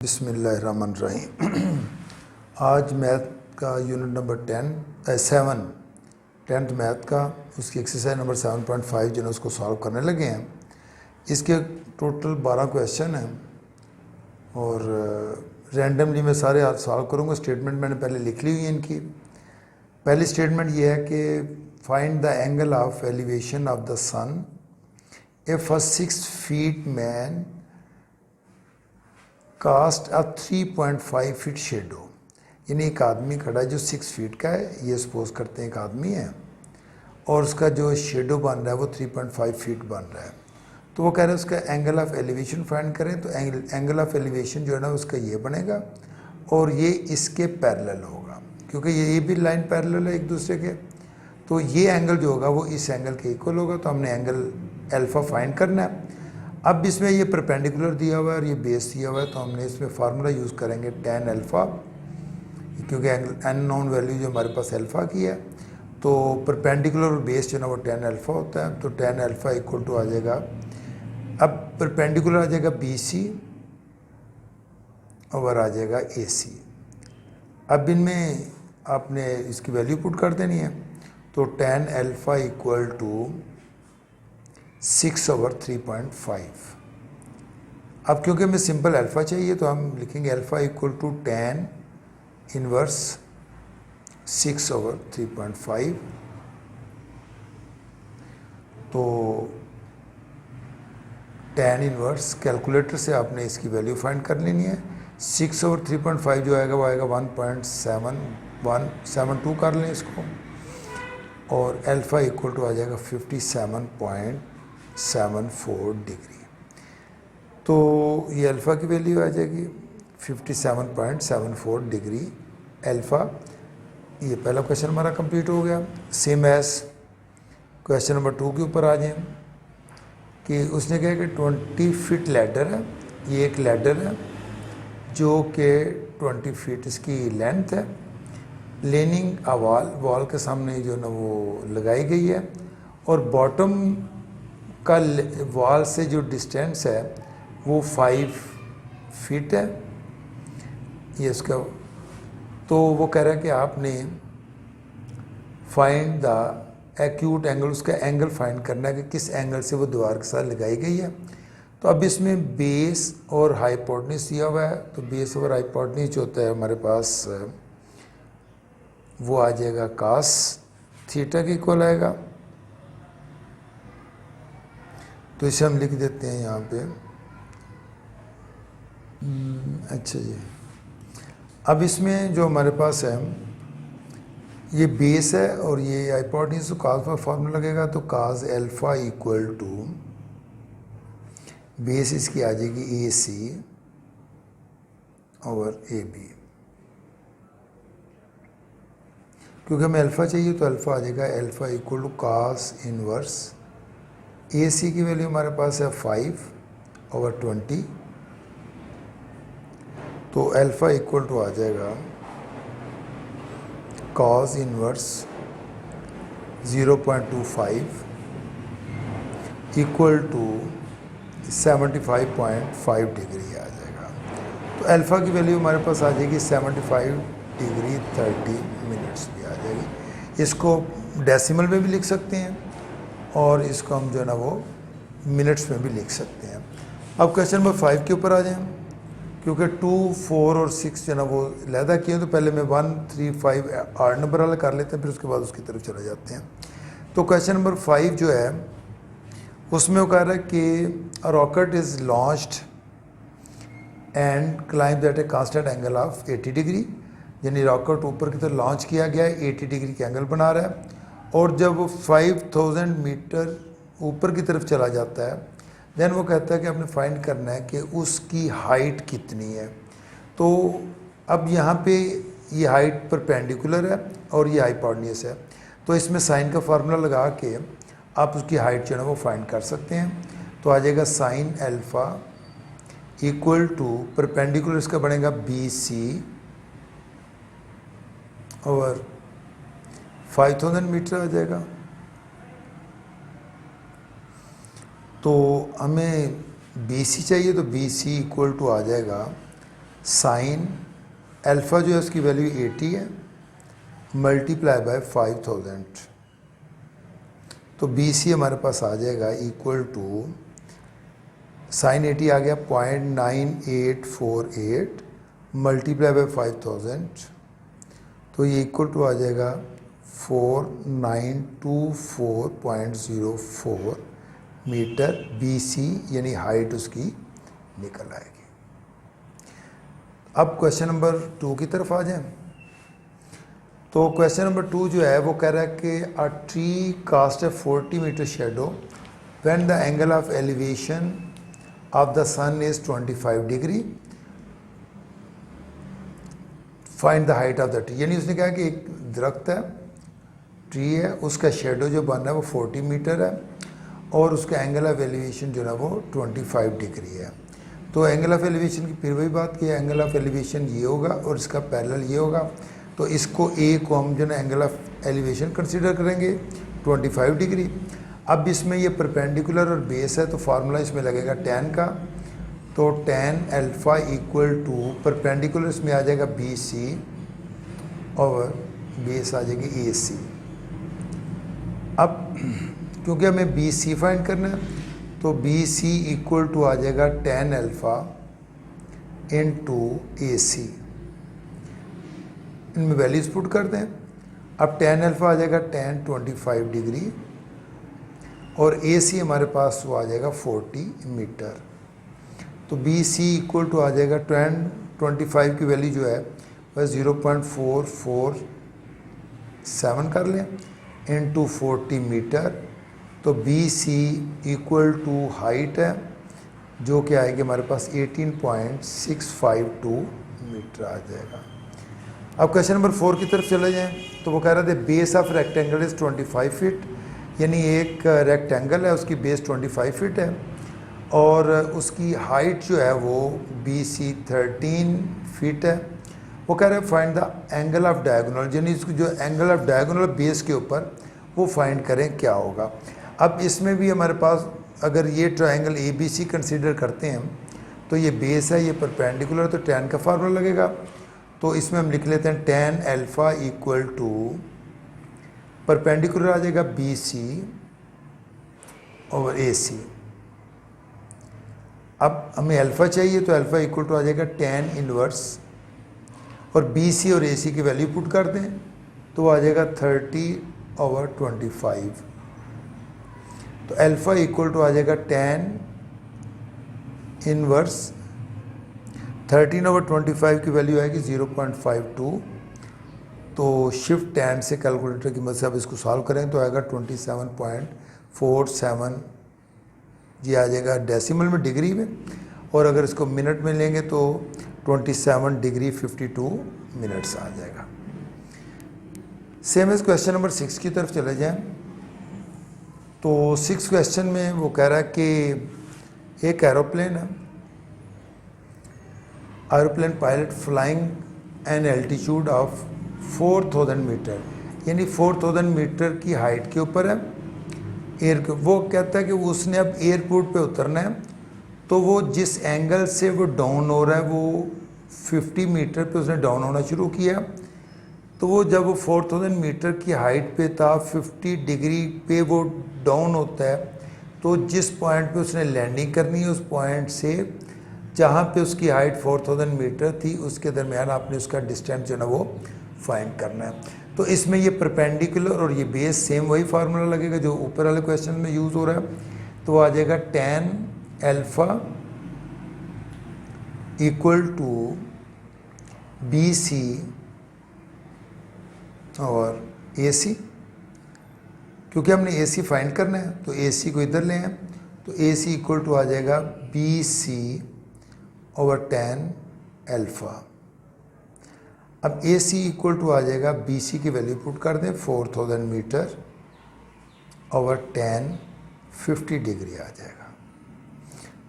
बिस्मिल्लाहिर्रहमानिर्रहीम। आज मैथ का यूनिट नंबर 7 टेंथ मैथ का उसकी एक्सरसाइज नंबर 7.5 जो है उसको सॉल्व करने लगे हैं। इसके टोटल 12 क्वेश्चन हैं और रैंडमली मैं सारे आज सॉल्व करूँगा। स्टेटमेंट मैंने पहले लिख ली हुई है इनकी। पहली स्टेटमेंट ये है कि find the angle of elevation of the sun if a 6 feet man cast a 3.5 feet shadow. यानी एक आदमी खड़ा है जो 6 feet का है, ये सपोज करते हैं एक आदमी है और उसका जो शेडो बन रहा है वो 3.5 feet बन रहा है। तो वो कह रहे हैं उसका एंगल ऑफ एलिवेशन फाइंड करें। तो एंगल ऑफ एलिवेशन जो है ना उसका ये बनेगा और ये इसके पैरेलल होगा क्योंकि ये भी लाइन पैरेलल है एक दूसरे के। तो ये एंगल जो होगा वो इस एंगल के इक्वल होगा। तो हमने एंगल अल्फ़ा फाइंड करना है। अब इसमें ये परपेंडिकुलर दिया हुआ है और ये बेस दिया हुआ है, तो हमने इसमें फार्मूला यूज़ करेंगे tan अल्फ़ा, क्योंकि अननोन वैल्यू जो हमारे पास अल्फ़ा की है। तो परपेंडिकुलर और बेस जो है ना वो tan अल्फ़ा होता है। तो tan अल्फ़ा इक्वल टू आ जाएगा, अब परपेंडिकुलर आ जाएगा BC और आ जाएगा AC। अब इनमें आपने इसकी वैल्यू पुट कर देनी है। तो tan अल्फ़ा इक्वल टू 6/3.5। अब क्योंकि हमें सिंपल अल्फ़ा चाहिए तो हम लिखेंगे alpha equal to tan inverse 6/3.5। तो tan इनवर्स कैलकुलेटर से आपने इसकी वैल्यू फाइंड कर लेनी है। 6/3.5 जो आएगा वो आएगा 1.7172 कर लें इसको, और अल्फ़ा इक्वल टू आ जाएगा 57.74 डिग्री। तो ये अल्फ़ा की वैल्यू आ जाएगी 57.74 डिग्री अल्फ़ा। ये पहला क्वेश्चन हमारा कंप्लीट हो गया। सेम एज क्वेश्चन नंबर 2 के ऊपर आ जाएं कि उसने कहा कि 20 feet लैडर है। ये एक लैडर है जो कि 20 feet इसकी लेंथ है। लेनिंग अ वॉल के सामने जो ना वो लगाई गई है और बॉटम का वॉल से जो डिस्टेंस है वो 5 feet है ये इसका। तो वो कह रहा है कि आपने फाइंड द एक्यूट एंगल, उसका एंगल फाइंड करना है कि किस एंगल से वो दीवार के साथ लगाई गई है। तो अब इसमें बेस और हाइपोटेन्यूज दिया हुआ है। तो बेस और हाइपोटेन्यूज जो होता है हमारे पास वो आ जाएगा cos थीटा के इक्वल आएगा। तो इसे हम लिख देते हैं यहाँ पे। अच्छा जी, अब इसमें जो हमारे पास है ये बेस है और ये हाइपोटेन्यूज, तो cos का फार्मूला लगेगा। तो cos alpha equal to base इसकी आ जाएगी AC और AB। क्योंकि हमें अल्फ़ा चाहिए तो अल्फ़ा आ जाएगा alpha equal to cos inverse AC की वैल्यू हमारे पास है 5/20। तो अल्फ़ा इक्वल टू आ जाएगा cos inverse 0.25 equal to 75.5 degree आ जाएगा। तो अल्फ़ा की वैल्यू हमारे पास आ जाएगी 75 डिग्री 30 मिनट्स भी आ जाएगी। इसको डेसिमल में भी लिख सकते हैं और इसको हम जो है ना वो मिनट्स में भी लिख सकते हैं। अब क्वेश्चन नंबर 5 के ऊपर आ जाएं। क्योंकि 2, 4 और 6 जो है ना वो लैदा किए, तो पहले मैं 1, 3, 5 8 नंबर वाला कर लेते हैं, फिर उसके बाद उसकी तरफ चले जाते हैं। तो क्वेश्चन नंबर 5 जो है उसमें वो कह रहा है कि rocket is launched and climb that a constant angle of 80 degree. यानी रॉकेट ऊपर की तरफ लॉन्च किया गया है, 80 डिग्री के एंगल बना रहा है। और जब वो 5000 मीटर ऊपर की तरफ चला जाता है देन वो कहता है कि आपने फाइंड करना है कि उसकी हाइट कितनी है। तो अब यहाँ पे ये हाइट परपेंडिकुलर है और ये हाइपोटेन्यूज है। तो इसमें साइन का फार्मूला लगा के आप उसकी हाइट जो है वो फाइंड कर सकते हैं। तो आ जाएगा sine alpha equal to perpendicular इसका बनेगा BC और 5000 मीटर आ जाएगा। तो हमें BC चाहिए तो BC इक्वल टू आ जाएगा साइन अल्फ़ा जो है उसकी वैल्यू 80 है, मल्टीप्लाई बाय 5000, तो बी सी हमारे पास आ जाएगा इक्वल टू साइन 80 आ गया 0.9848 मल्टीप्लाई बाय 5000, तो ये इक्वल टू आ जाएगा 4924.04 मीटर बी सी, यानी हाइट उसकी निकल आएगी। अब क्वेश्चन नंबर 2 की तरफ आ जाएं। तो क्वेश्चन नंबर 2 जो है वो कह रहा है कि a tree cast a 40 metre shadow when the angle of elevation of the sun is 25 degree, find the height of the tree. यानी उसने कहा कि एक दरख्त है, ट्री है, उसका शेडो जो बन रहा है वो 40 मीटर है और उसका एंगल ऑफ एलिवेशन जो है वो 25 डिग्री है। तो एंगल ऑफ एलिवेशन की फिर वही बात की, एंगल ऑफ एलिवेशन ये होगा और इसका पैरेलल ये होगा, तो इसको ए को हम जो है एंगल ऑफ एलिवेशन कंसीडर करेंगे 25 डिग्री। अब इसमें ये परपेंडिकुलर और बेस है, तो फार्मूला इसमें लगेगा tan का, तो tan alpha equal to perpendicular इसमें आ जाएगा बी सी और बेस आ जाएगी ए सी। अब क्योंकि हमें बी सी फाइंड करना है, तो बी सी इक्वल टू आ जाएगा tan अल्फ़ा इन टू ए सी, इनमें वैल्यूज पुट कर दें। अब tan अल्फ़ा आ जाएगा tan 25 डिग्री और ए सी हमारे पास वो आ जाएगा 40 मीटर, तो बी सी इक्वल टू आ जाएगा 25 की वैल्यू जो है वह 0.447 कर लें इंटू 40 मीटर, तो B C equal to height है जो कि आएगी हमारे पास 18.652 मीटर आ जाएगा। अब क्वेश्चन नंबर 4 की तरफ चले जाएं। तो वो कह रहे थे base of rectangle is 25 feet, यानी एक रेक्टेंगल है उसकी बेस 25 फीट है और उसकी हाइट जो है वो बी सी 13 फीट है। वो कह रहे हैं find the angle of diagonal, यानी इसको जो एंगल ऑफ डायगोनल बेस के ऊपर वो फाइंड करें क्या होगा। अब इसमें भी हमारे पास अगर ये triangle A B C consider करते हैं तो ये बेस है, ये परपेंडिकुलर, तो tan का फार्मूला लगेगा। तो इसमें हम लिख लेते हैं tan alpha equal to perpendicular आ जाएगा बी सी ओवर ए सी। अब हमें अल्फ़ा चाहिए तो अल्फ़ा इक्वल टू आ जाएगा tan इनवर्स, और बी सी और ए सी की वैल्यू पुट कर दें तो आ जाएगा 30/25, तो अल्फ़ा इक्वल टू आ जाएगा tan इनवर्स 13/25 की वैल्यू आएगी 0.52, तो शिफ्ट tan से कैलकुलेटर की मदद से अब इसको सॉल्व करें तो आएगा 27.47, ये आ जाएगा डेसिमल में, डिग्री में, और अगर इसको मिनट में लेंगे तो 27 डिग्री 52 मिनट्स आ जाएगा। सेम एज क्वेश्चन नंबर 6 की तरफ चले जाएं। तो 6 क्वेश्चन में वो कह रहा है कि एक एरोप्लेन है, aeroplane pilot flying an altitude of 4000 metre, यानी 4000 मीटर की हाइट के ऊपर है एयर के। वो कहता है कि उसने अब एयरपोर्ट पे उतरना है, तो वो जिस एंगल से वो डाउन हो रहा है वो 50 मीटर पे उसने डाउन होना शुरू किया, तो वो जब वो 4000 मीटर की हाइट पे था 50 डिग्री पे वो डाउन होता है, तो जिस पॉइंट पे उसने लैंडिंग करनी है उस पॉइंट से जहाँ पे उसकी हाइट 4000 मीटर थी उसके दरमियान आपने उसका डिस्टेंस जो है ना वो फाइंड करना है। तो इसमें ये परपेंडिकुलर और ये बेस सेम वही फार्मूला लगेगा जो ऊपर वाले क्वेश्चन में यूज़ हो रहा है, तो आ जाएगा tan alpha equal to B C और ए सी, क्योंकि हमने ए सी फाइंड करना है तो ए सी को इधर ले आए, तो ए सी इक्वल टू आ जाएगा B C over tan alpha. अब ए सी इक्वल टू आ जाएगा बी सी की वैल्यू पुट कर दें 4000 मीटर ओवर tan 50 डिग्री आ जाएगा,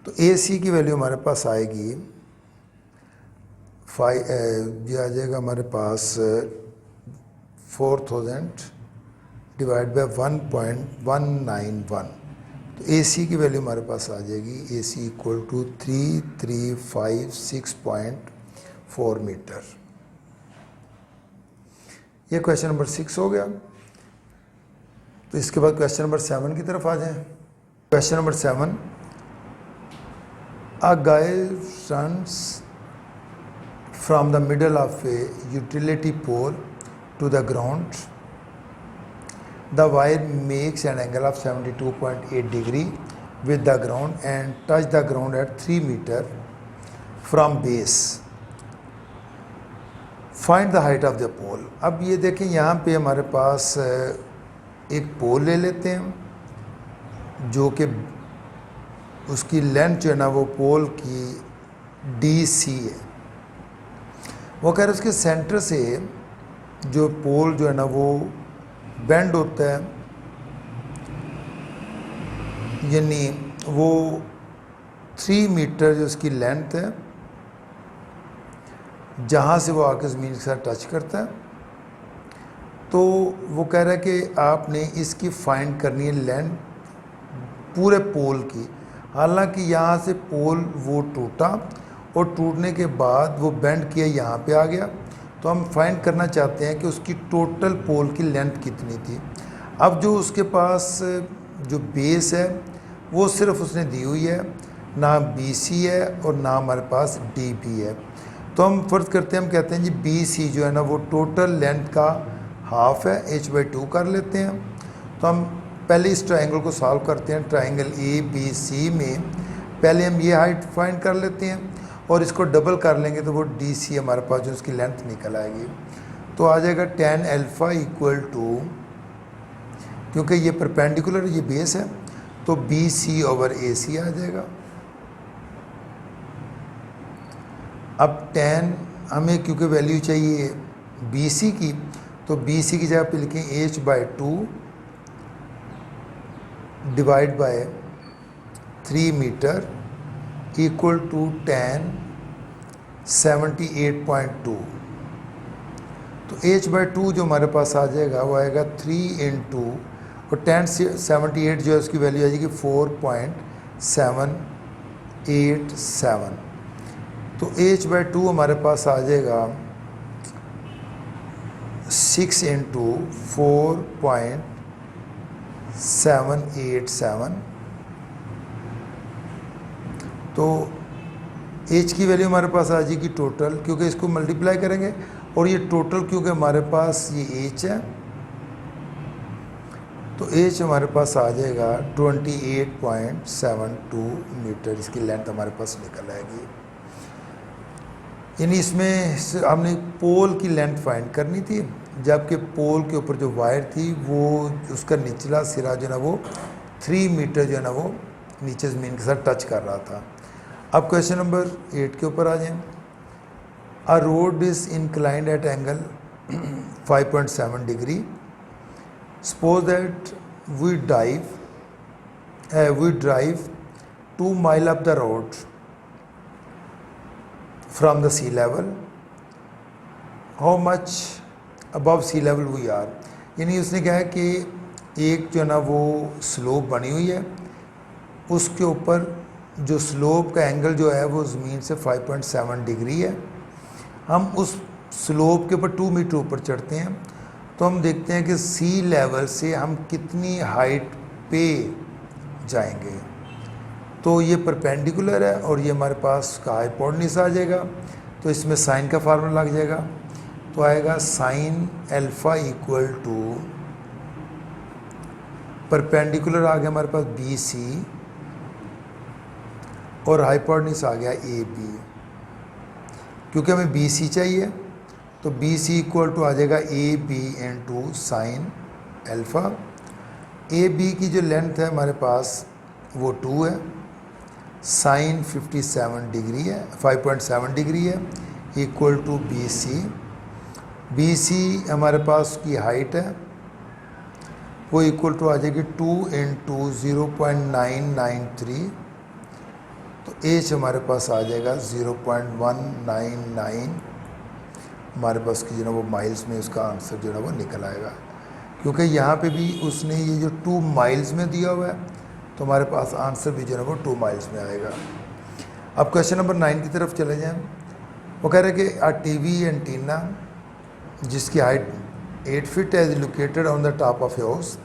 तो ए सी की वैल्यू हमारे पास आएगी ये आ जाएगा हमारे पास 4000 डिवाइड बाय 1.191, तो ए सी की वैल्यू हमारे पास आ जाएगी ए सी इक्वल टू 3356.4 4 मीटर। ये क्वेश्चन नंबर 6 हो गया। तो इसके बाद क्वेश्चन नंबर 7 की तरफ आ जाएं। Question number 7, a guy runs from the middle of a utility pole to the ground. The wire makes an angle of 72.8 degree with the ground and touch the ground at 3 meter from base. Find the height of the pole. अब ये देखें, यहाँ पे हमारे पास एक पोल ले लेते हैं जो कि उसकी लेंथ जो है ना वो पोल की DC है। वो कह रहे उसके सेंटर से जो पोल जो है ना वो बेंड होता है, यानी वो 3 मीटर जो उसकी लेंथ है, जहाँ से वो आके ज़मीन के साथ टच करता है। तो वो कह रहा है कि आपने इसकी फाइंड करनी है लेंथ पूरे पोल की। हालांकि यहाँ से पोल वो टूटा और टूटने के बाद वो बेंड किया यहाँ पे आ गया, तो हम फाइंड करना चाहते हैं कि उसकी टोटल पोल की लेंथ कितनी थी। अब जो उसके पास जो बेस है वो सिर्फ उसने दी हुई है, ना BC है और ना हमारे पास DB है। तो हम फ़र्ज़ करते हैं, हम कहते हैं जी BC जो है ना वो टोटल लेंथ का हाफ है, h/2 कर लेते हैं। तो हम पहले इस ट्रायंगल को सॉल्व करते हैं। ट्रायंगल ABC में पहले हम ये हाइट फाइंड कर लेते हैं और इसको डबल कर लेंगे तो वो DC हमारे पास जो उसकी लेंथ निकल आएगी। तो आ जाएगा tan अल्फ़ा इक्वल टू, क्योंकि ये परपेंडिकुलर ये बेस है तो BC/AC आ जाएगा। अब tan हमें क्योंकि वैल्यू चाहिए BC की, तो BC की जगह पे लिखें h/2 divide by 3 metre equal to tan 78.2। तो h/2 जो हमारे पास आ जाएगा वो आएगा 3 इंटू, और tan 78 जो है उसकी वैल्यू आ जाएगी 4.787। तो h/2 हमारे पास आ जाएगा 6 इंटू 4.787। तो h की वैल्यू हमारे पास आ जाएगी टोटल, क्योंकि इसको मल्टीप्लाई करेंगे और ये टोटल क्योंकि हमारे पास ये h है, तो h हमारे पास आ जाएगा 28.72 मीटर। इसकी लेंथ हमारे पास निकल आएगी। यानी इसमें हमने पोल की लेंथ फाइंड करनी थी, जबकि पोल के ऊपर जो वायर थी वो उसका निचला सिरा जो है ना वो 3 मीटर जो है ना वो नीचे ज़मीन के साथ टच कर रहा था। अब क्वेश्चन नंबर 8 के ऊपर आ जाएं। A road is inclined at angle 5.7 degree. Suppose that we drive 2 mile up the road from the sea level. How much above sea level we are. यानी उसने कहा है कि एक जो है ना वो स्लोप बनी हुई है, उसके ऊपर जो स्लोप का एंगल जो है वो ज़मीन से 5.7 डिग्री है। हम उस स्लोप के ऊपर 2 मीटर ऊपर चढ़ते हैं, तो हम देखते हैं कि सी लेवल से हम कितनी हाइट पे जाएंगे। तो ये परपेंडिकुलर है और ये हमारे पास का हाइपोटेन्यूज आ जाएगा। तो इसमें साइन का फार्मूला लग जाएगा, तो आएगा sine alpha equal to, perpendicular आ गया हमारे पास BC और हाइपोटेन्यूज आ गया AB। क्योंकि हमें BC चाहिए तो BC इक्वल टू आ जाएगा AB into sine alpha. AB की जो लेंथ है हमारे पास वो 2 है, साइन 57 डिग्री है, 5.7 डिग्री है, इक्वल टू BC हमारे पास की हाइट है वो इक्वल टू आ जाएगी 2 इंटू 0.993। तो H हमारे पास आ जाएगा 0.199। हमारे पास की जो है वो माइल्स में उसका आंसर जो है वो निकल आएगा, क्योंकि यहाँ पे भी उसने ये जो 2 माइल्स में दिया हुआ है, तो हमारे पास आंसर भी जो है वो 2 माइल्स में आएगा। अब क्वेश्चन नंबर 9 की तरफ चले जाएं। वो कह रहे हैं कि a TV एंटीना जिसकी हाइट 8 फीट है, is located on the top of house.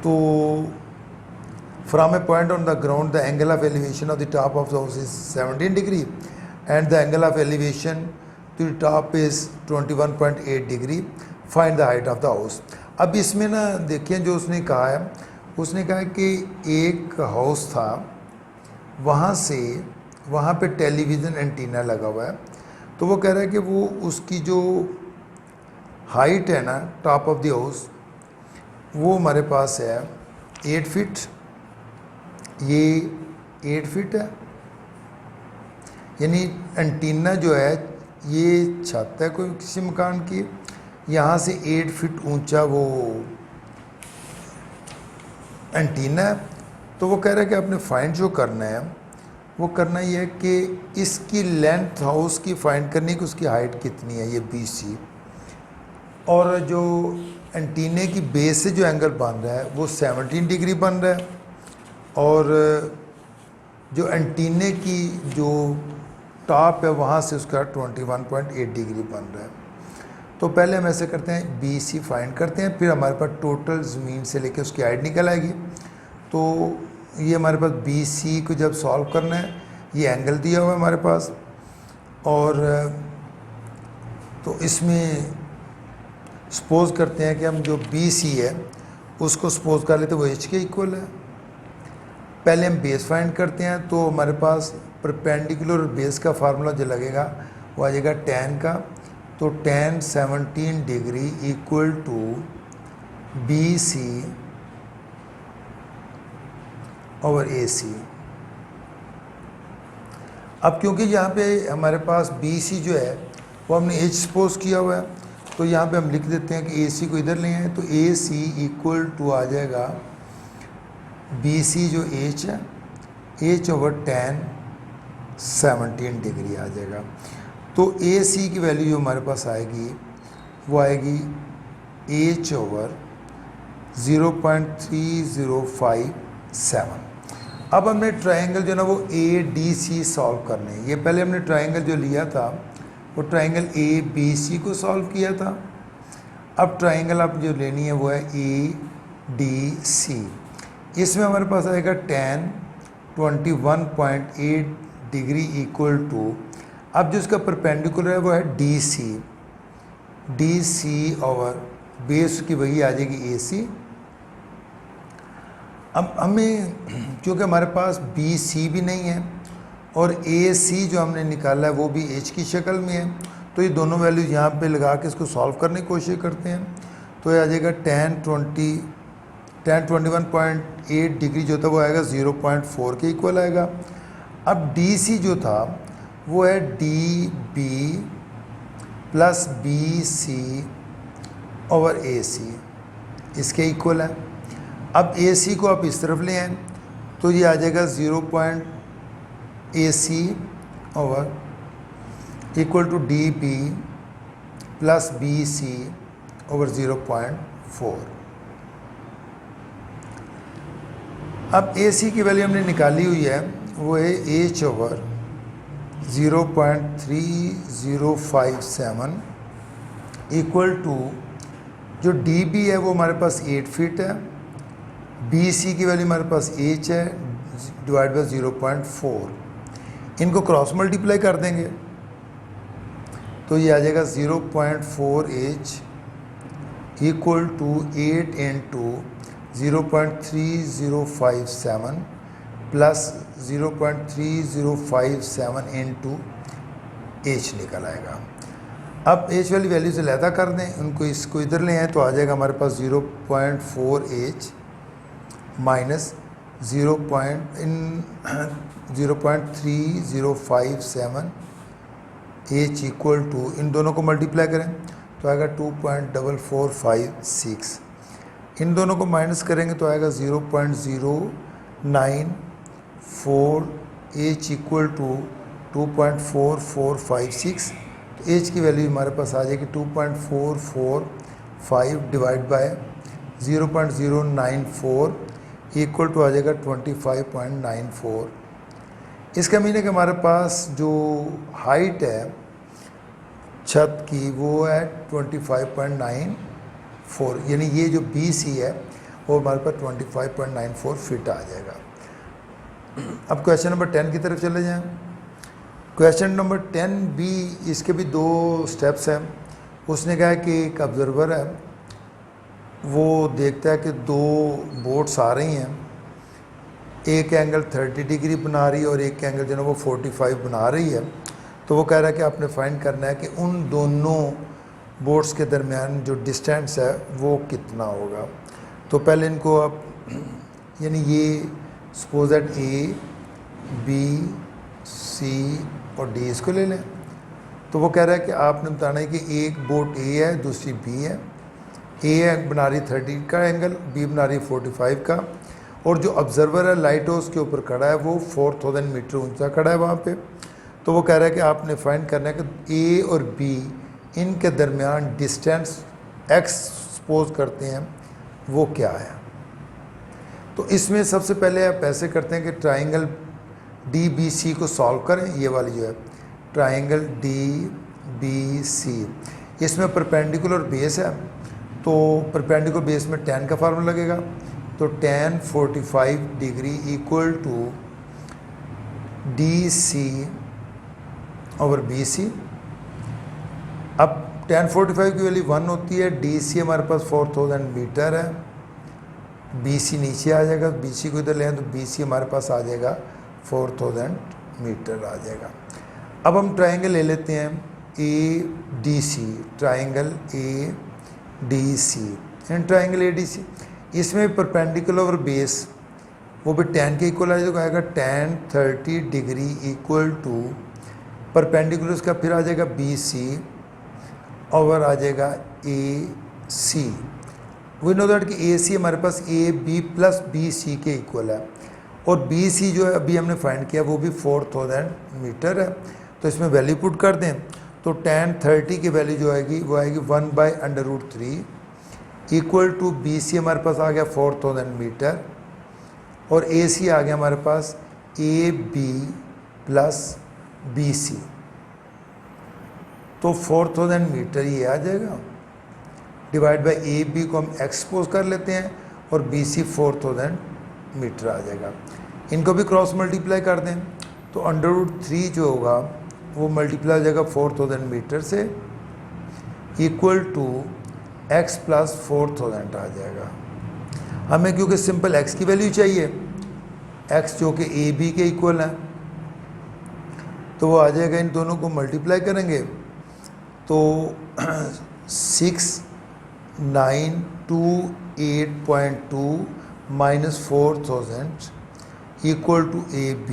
तो from a point on the ground the angle of elevation of the top of the house is 17 degree and the angle of elevation to the top is 21.8 degree. Find the height of the house. अब इसमें ना देखिए जो उसने कहा है, उसने कहा कि एक हाउस था, वहाँ पे टेलीविज़न एंटीना लगा हुआ है। तो वो कह रहा है कि वो उसकी जो हाइट है ना टॉप ऑफ द हाउस, वो हमारे पास है 8 फीट। ये 8 फीट है, यानी एंटीना जो है ये छत है कोई किसी मकान की, यहाँ से 8 फीट ऊंचा वो एंटीना है। तो वो कह रहा है कि आपने फाइंड जो करना है वो करना ये है कि इसकी लेंथ हाउस की फाइंड करनी है कि उसकी हाइट कितनी है, ये BC, और जो एंटीने की बेस से जो एंगल बन रहा है वो 17 डिग्री बन रहा है, और जो एंटीने की जो टॉप है वहाँ से उसका 21.8 डिग्री बन रहा है। तो पहले हम ऐसे करते हैं, BC फाइंड करते हैं, फिर हमारे पास टोटल ज़मीन से लेके उसकी हाइट निकल आएगी। तो ये हमारे पास BC को जब सॉल्व करना है, ये एंगल दिया हुआ है हमारे पास, और तो इसमें सपोज़ करते हैं कि हम जो BC है उसको सपोज़ कर लेते वो H के इक्वल है। पहले हम बेस फाइंड करते हैं, तो हमारे पास परपेंडिकुलर बेस का फार्मूला जो लगेगा वो आ जाएगा tan का। तो tan 17 degree equal to BC over AC। अब क्योंकि यहाँ पे हमारे पास BC जो है वो हमने H सपोज किया हुआ है, तो यहाँ पे हम लिख देते हैं कि AC को इधर ले आए, तो AC इक्वल टू आ जाएगा BC जो H है, H ओवर tan 17 डिग्री आ जाएगा। तो AC की वैल्यू जो हमारे पास आएगी वो आएगी H ओवर 0.3057। अब हमने ट्रायंगल जो ना वो ADC सॉल्व करने हैं। ये पहले हमने ट्रायंगल जो लिया था वो ट्रायंगल ABC को सॉल्व किया था। अब ट्रायंगल आप जो लेनी है वो है ADC। इसमें हमारे पास आएगा tan 21.8 डिग्री इक्वल टू, अब जो इसका परपेंडिकुलर है वो है DC ओवर बेस की वही आ जाएगी AC। अब हमें क्योंकि हमारे पास BC भी नहीं है और AC जो हमने निकाला है वो भी H की शक्ल में है, तो ये दोनों वैल्यूज यहाँ पे लगा के इसको सॉल्व करने की कोशिश करते हैं। तो ये आ जाएगा tan 21.8 डिग्री जो था वो आएगा 0.4 के इक्वल आएगा। अब DC जो था वो है DB plus BC over AC, इसके इक्वल है। अब AC को आप इस तरफ ले आए तो ये आ जाएगा 0.AC over equal to DB plus BC over 0.4। अब AC की वैल्यू हमने निकाली हुई है, वो है H ओवर 0.3057 इक्वल टू जो DB है वो हमारे पास 8 फीट है, BC की वैल्यू हमारे पास H है डिवाइड बाई 0.4। इनको क्रॉस मल्टीप्लाई कर देंगे तो ये आ जाएगा 0.4H equal to 8 into 0.3057 plus 0.3057 into H निकल आएगा। अब H वाली वैल्यू से लैदा कर दें, उनको इसको इधर ले आए तो आ जाएगा हमारे पास 0.4H minus 0.3057 H equal to, इन दोनों को मल्टीप्लाई करें तो आएगा 2.4456। इन दोनों को माइनस करेंगे तो आएगा 0.094 H इक्वल टू 2.4456। तो H की वैल्यू हमारे पास आ जाएगी 2.445 डिवाइड बाय 0.094 इक्वल टू आ जाएगा 25.94। इसका मीन है कि हमारे पास जो हाइट है छत की वो है 25.94, यानी ये जो BC है वो हमारे पास 25.94 फीट आ जाएगा। अब क्वेश्चन नंबर 10 की तरफ चले जाएं। क्वेश्चन नंबर 10 भी, इसके भी 2 स्टेप्स हैं। उसने कहा कि एक ऑब्जर्वर है, वो देखता है कि 2 बोट्स आ रही हैं, एक एंगल 30 डिग्री बना रही है और एक एंगल जो है वो 45 बना रही है। तो वो कह रहा है कि आपने फाइंड करना है कि उन दोनों बोट्स के दरमियान जो डिस्टेंस है वो कितना होगा। तो पहले इनको आप, यानी ये suppose that A, B, C और D इसको ले लें। तो वो कह रहा है कि आपने बताना है कि एक बोट A है, दूसरी B है। A है बना रही 30 का एंगल, B बना रही 45 का, और जो ऑब्जर्वर है लाइट हाउस के ऊपर खड़ा है वो 4000 मीटर ऊंचा खड़ा है वहाँ पे। तो वो कह रहा है कि आपने फाइंड करना है कि A और B इनके दरमियान डिस्टेंस X सपोज करते हैं वो क्या है। तो इसमें सबसे पहले आप ऐसे करते हैं कि ट्राइंगल DBC को सॉल्व करें। ये वाली जो है ट्राइंगल DBC, इसमें परपेंडिकुलर बेस है, तो परपेंडिकुलर बेस में tan का फार्मूला लगेगा। तो tan 45 degree equal to DC over BC। अब tan 45 की वैल्यू 1 होती है, DC हमारे पास 4000 मीटर है, BC नीचे आ जाएगा, BC को इधर ले आए तो BC हमारे पास आ जाएगा 4000 मीटर आ जाएगा। अब हम ट्राइंगल ले लेते हैं ADC, triangle ADC and triangle ADC। इसमें परपेंडिकुलर और बेस वो भी tan के इक्वल आ जाएगा, आएगा tan 30 degree equal to perpendicular उसका फिर आ जाएगा BC ओवर आ जाएगा AC। वी नो दैट कि AC हमारे पास AB प्लस BC के इक्वल है, और BC जो है अभी हमने फाइंड किया वो भी 4000 मीटर है। तो इसमें वैल्यू पुट कर दें तो tan 30 की वैल्यू जो आएगी वो आएगी 1/√3 इक्वल टू BC हमारे पास आ गया 4000 मीटर, और AC आ गया हमारे पास AB प्लस BC। तो 4000 मीटर ये आ जाएगा, डिवाइड बाई AB को हम एक्सपोज कर लेते हैं और BC 4000 मीटर आ जाएगा। इनको भी क्रॉस मल्टीप्लाई कर दें तो √3 जो होगा वो मल्टीप्लाई हो जाएगा 4000 मीटर से, इक्वल टू x प्लस 4000 आ जाएगा। हमें क्योंकि सिंपल x की वैल्यू चाहिए, x जो कि AB के इक्वल है, तो वो आ जाएगा, इन दोनों को मल्टीप्लाई करेंगे तो 6928.2 माइनस 4000 इक्वल टू AB,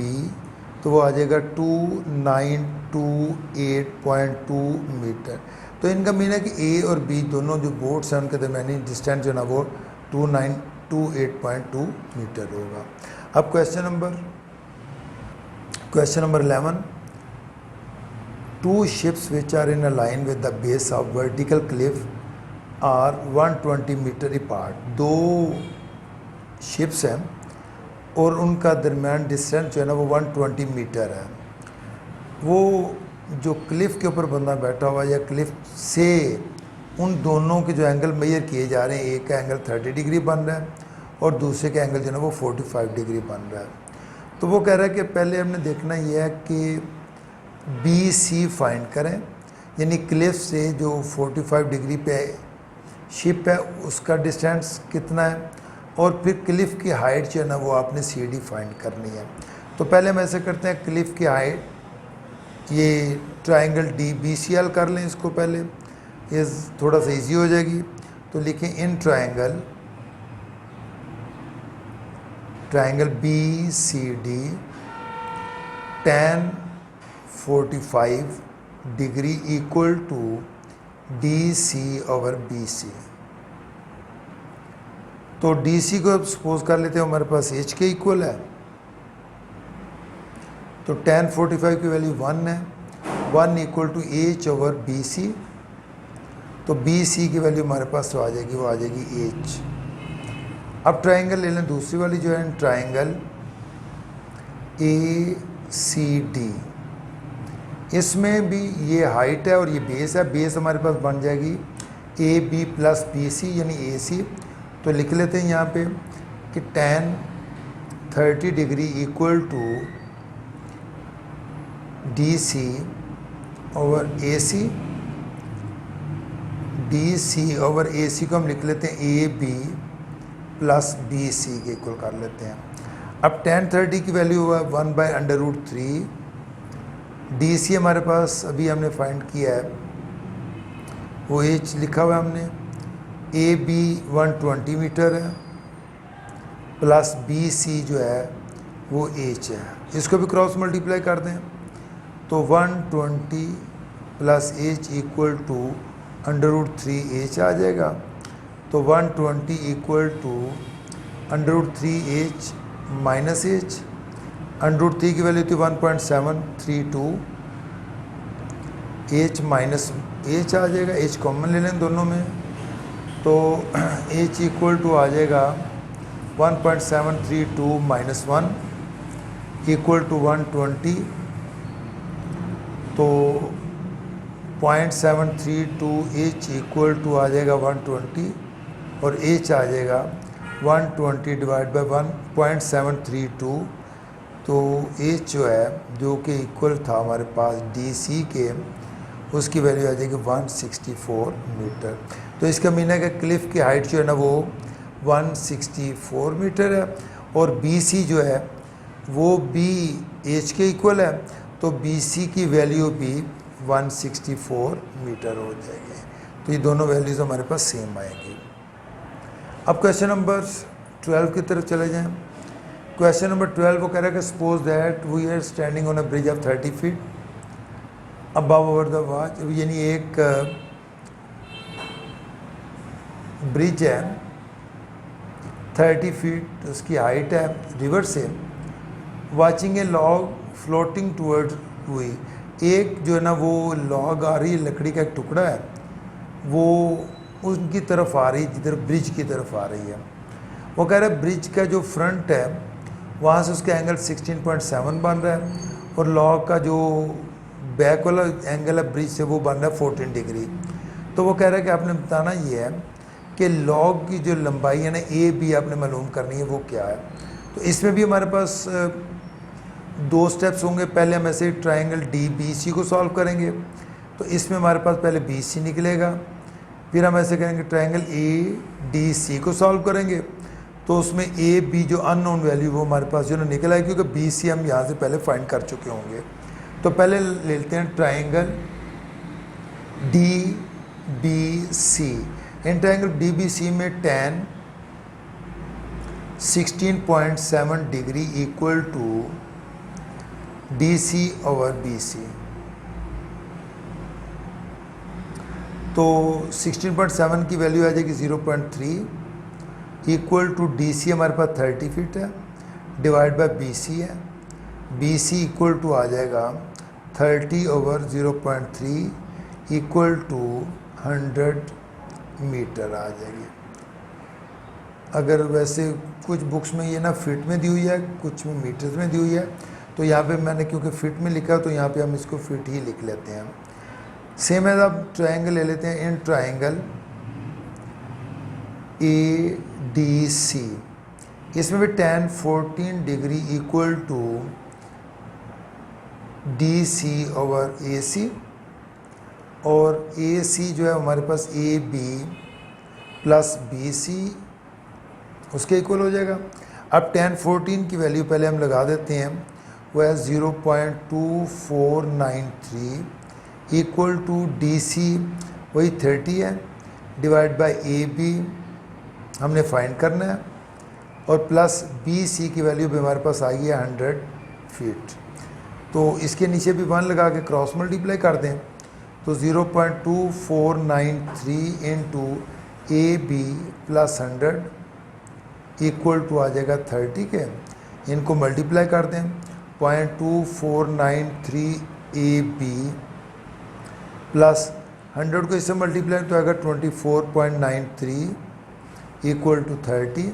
तो वो आ जाएगा 2928.2 मीटर। तो इनका मीन है कि A और B दोनों जो बोट्स हैं उनके दरमियानी डिस्टेंस जो है ना वो 2928.2 मीटर होगा। अब question number 11, 2 ships which are in a line with the base of vertical cliff are 120 metre apart। 2 ships हैं और उनका दरमियान डिस्टेंस जो है ना वो 120 मीटर है। वो जो क्लिफ के ऊपर बंदा बैठा हुआ है या क्लिफ से उन दोनों के जो एंगल मेजर किए जा रहे हैं, एक का एंगल 30 डिग्री बन रहा है और दूसरे का एंगल जो है ना वो 45 डिग्री बन रहा है। तो वो कह रहा है कि पहले हमने देखना ये है कि BC फाइंड करें, यानी क्लिफ से जो 45 डिग्री पे शिप है उसका डिस्टेंस कितना है, और फिर क्लिफ की हाइट जो है ना वो आपने CD फाइंड करनी है। तो पहले हम ऐसे करते हैं, क्लिफ की हाइट ये ट्राइंगल DBC हल कर लें इसको पहले, ये थोड़ा सा इजी हो जाएगी। तो लिखें in triangle BCD tan 45 degree equal to DC over BC। तो DC को अब सपोज कर लेते हैं हमारे पास H के इक्वल है, तो tan 45 की वैल्यू 1 है, 1 equal to H over BC। तो BC की वैल्यू हमारे पास तो आ जाएगी, वो आ जाएगी H। अब ट्राइंगल ले लें दूसरी वाली जो है ट्राइंगल सी डी। इसमें भी ये हाइट है और ये बेस है। बेस हमारे पास बन जाएगी A B plus B C यानी ए सी। तो लिख लेते हैं यहाँ पे कि tan 30 degree equal to D C over A C. D C over A C को हम लिख लेते हैं A B plus B C के इक्वल कर लेते हैं। अब tan 30 की वैल्यू हुआ 1/√3। डी सी हमारे पास अभी हमने फाइंड किया है, वो एच लिखा हुआ है हमने। ए बी 120 मीटर है प्लस बी सी जो है वो एच है। इसको भी क्रॉस मल्टीप्लाई कर दें तो 120 plus H equal to √3 H आ जाएगा। तो 120 equal to √3 H minus H. √3 की वैल्यू थी 1.732, एच माइनस एच आ जाएगा। एच कॉमन ले लें दोनों में तो एच इक्वल टू आ जाएगा 1.732 माइनस 1 इक्वल टू 120। तो 0.732 एच इक्वल टू आ जाएगा 120 और एच आ जाएगा 120 डिवाइड बाई 1.732। तो एच जो है जो कि इक्वल था हमारे पास डी सी के, उसकी वैल्यू आ जाएगी 164 मीटर। तो इसका मीन है कि क्लिफ की हाइट जो है ना वो 164 मीटर है और बी सी जो है वो बी एच के इक्वल है। तो बी सी की वैल्यू भी 164 मीटर हो जाएगी। तो ये दोनों वैल्यूज़ हमारे पास सेम आएगी। अब क्वेश्चन नंबर 12 की तरफ चले जाएं। क्वेश्चन नंबर 12 वो कह रहा है कि suppose that we are standing on a bridge of 30 feet above over the वाच। यानी एक ब्रिज है 30 फीट उसकी हाइट है रिवर से। वाचिंग ए लॉग फ्लोटिंग टूवर्ड हुई, एक जो है ना वो लॉग आ रही है, लकड़ी का एक टुकड़ा है, वो उनकी तरफ आ रही है जिधर ब्रिज की तरफ आ रही है। वो कह रहा है ब्रिज का जो फ्रंट है वहाँ से उसका एंगल 16.7 बन रहा है और लॉग का जो बैक वाला एंगल है ब्रिज से वो बन रहा है 14 डिग्री। तो वो कह रहा है कि आपने बताना ये है कि लॉग की जो लंबाई है ना ए बी आपने मालूम करनी है वो क्या है। तो इसमें भी हमारे पास दो स्टेप्स होंगे। पहले हम ऐसे ट्राइंगल डी बी सी को सॉल्व करेंगे तो इसमें हमारे पास पहले बी सी निकलेगा। फिर हम ऐसे करेंगे ट्राइंगल ए डी सी को सॉल्व करेंगे तो उसमें ए बी जो अननोन वैल्यू वो हमारे पास जो ना निकल आएगी, क्योंकि बी सी हम यहाँ से पहले फाइंड कर चुके होंगे। तो पहले लेते हैं triangle D B C. In triangle D B C में tan 16.7 degree equal to D C over B C. तो 16.7 की वैल्यू आ जाएगी 0.3 इक्वल टू डी सी हमारे पास 30 फीट है डिवाइड बाय बी सी है। बी सी इक्वल टू आ जाएगा 30 over 0.3 equal to 100 metre आ जाएगी। अगर वैसे कुछ बुक्स में ये ना फिट में दी हुई है, कुछ में मीटर्स में दी हुई है, तो यहाँ पे मैंने क्योंकि फिट में लिखा है तो यहाँ पे हम इसको फिट ही लिख लेते हैं। सेम एज आप ट्राइंगल ले लेते हैं। In triangle A D C, इसमें भी tan 14 degree equal to D C over A C और ए सी जो है हमारे पास A B plus B C उसके इक्वल हो जाएगा। अब tan 14 की वैल्यू पहले हम लगा देते हैं, वो है 0.2493 इक्वल टू डी सी वही 30 है डिवाइड बाय ए बी हमने फाइंड करना है और प्लस बी सी की वैल्यू भी हमारे पास आई है 100 फीट। तो इसके नीचे भी 1 लगा के क्रॉस मल्टीप्लाई कर दें तो 0.2493 into A B plus 100 equal to आ जाएगा 30 के। इनको मल्टीप्लाई कर दें 0.2493 ए बी प्लस 100 को इससे मल्टीप्लाई तो आएगा 24.93 equal to 30।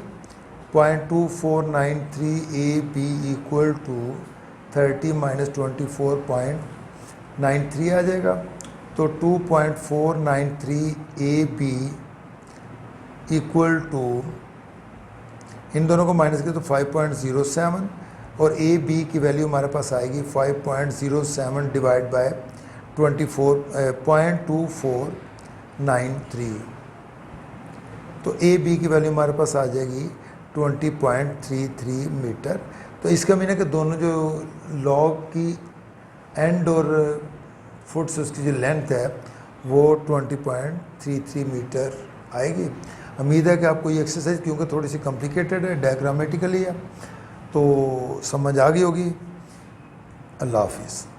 0.2493 A B equal to 30 minus 24.93 आ जाएगा। तो 2.493 AB इक्वल टू, इन दोनों को माइनस किया तो 5.07, और AB की वैल्यू हमारे पास आएगी 5.07 डिवाइड बाय 24.2493। तो AB की वैल्यू हमारे पास आ जाएगी 20.33 मीटर। तो इसका मीन है कि दोनों जो लॉग की एंड और फुट्स उसकी जो लेंथ है वो 20.33 मीटर आएगी। उम्मीद है कि आपको ये एक्सरसाइज, क्योंकि थोड़ी सी कॉम्प्लिकेटेड है, डायग्रामेटिकली है, तो समझ आ गई होगी। अल्लाह हाफिज़।